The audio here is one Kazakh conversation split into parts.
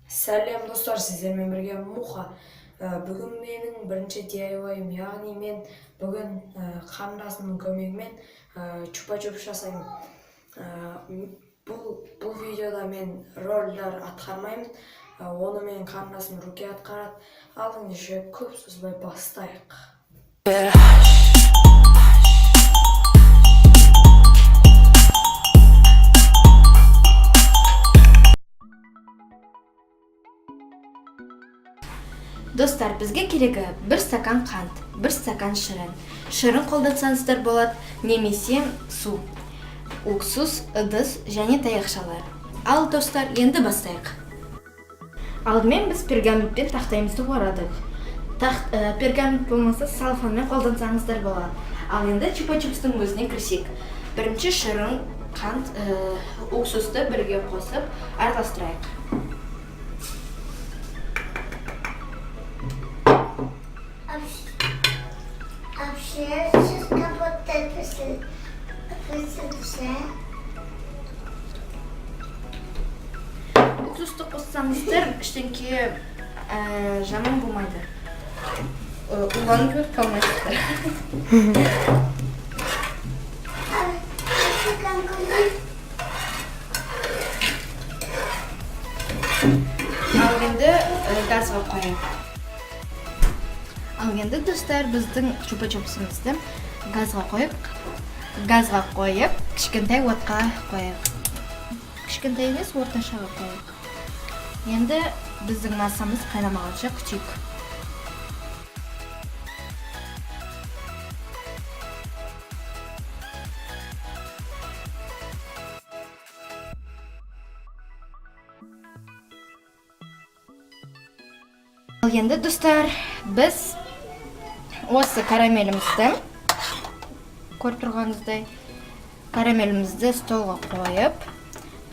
Сәлем достар, сіздермен бірге Муха. Бүгін менің бірінші DIY-ым, яғни мен бүгін қарындасымның көмегімен чупа-чупс жасаймын. Бұл видеода мен рөлдер атқармаймын, оны мен қарындасым Руки атқарады. Ал ендеше көп созбай бастайық. Достар, бізге керегі 1 стакан қант, 1 стакан шырын. Шырын қолдансаңыздар болады, немесе су, уксус, ыдыс және таяқшалар. Ал достар, енді бастайық. Алдымен біз пергаментпен тақтайымызды орадық. Пергамент болмаса салфанмен қолдансаңыздар болады. Ал енді чупа-чупстың өзіне кірсек. Бірінші шырын, қант, уксусты бірге қосып араластырайық. Сейчас работает после Уксусты қоссаңыздар, іштенке жаман болмайды. Уланып көріп қалмайсыздар. Ал енді газға қояйық. Ал енді достар, біздің чупа-чупсымызды газға қойып, кішкентай отқа қойып. Кішкентай емес, орташаға қойып. Енді біздің массамыз қайнамағанша күтейік. Ал енді достар, біз осы карамелімізді, көріп тұрғаныңыздай, карамелімізді столға қойып,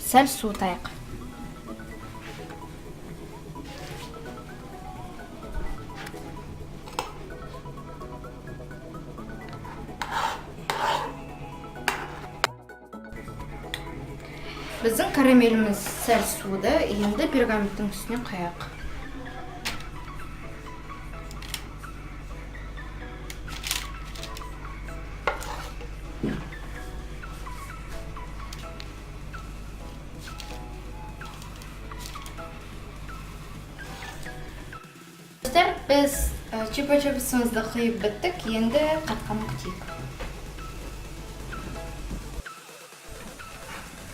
сәл суытайық. Біздің карамеліміз сәл суыды, енді пергаменттің үстіне қояйық. Біз чупа-чупсымызды құйып біттік, енді қатқанын күтейік.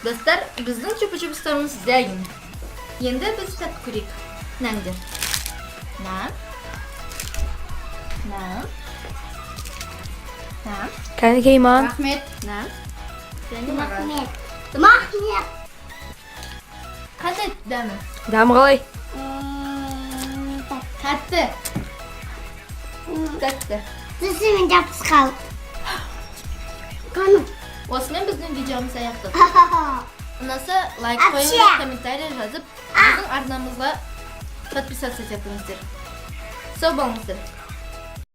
Достар, біздің чупа-чупстарымыз дайын. Енді біз тәтті көрейік. Нәңдер. Нәм. Кәнекейман. Рахмет. Махмет. Қандай дәмі? Дәмі қалай? Тәтті. Тәтті. Түсімен жапыс қалып. Қаны? Осымен біздің видеомыз аяқтады. Ұнаса лайк қойыңыздар, комментарий жазып, біздің арнамызға подписаться етіңіздер. Сау болыңыздар.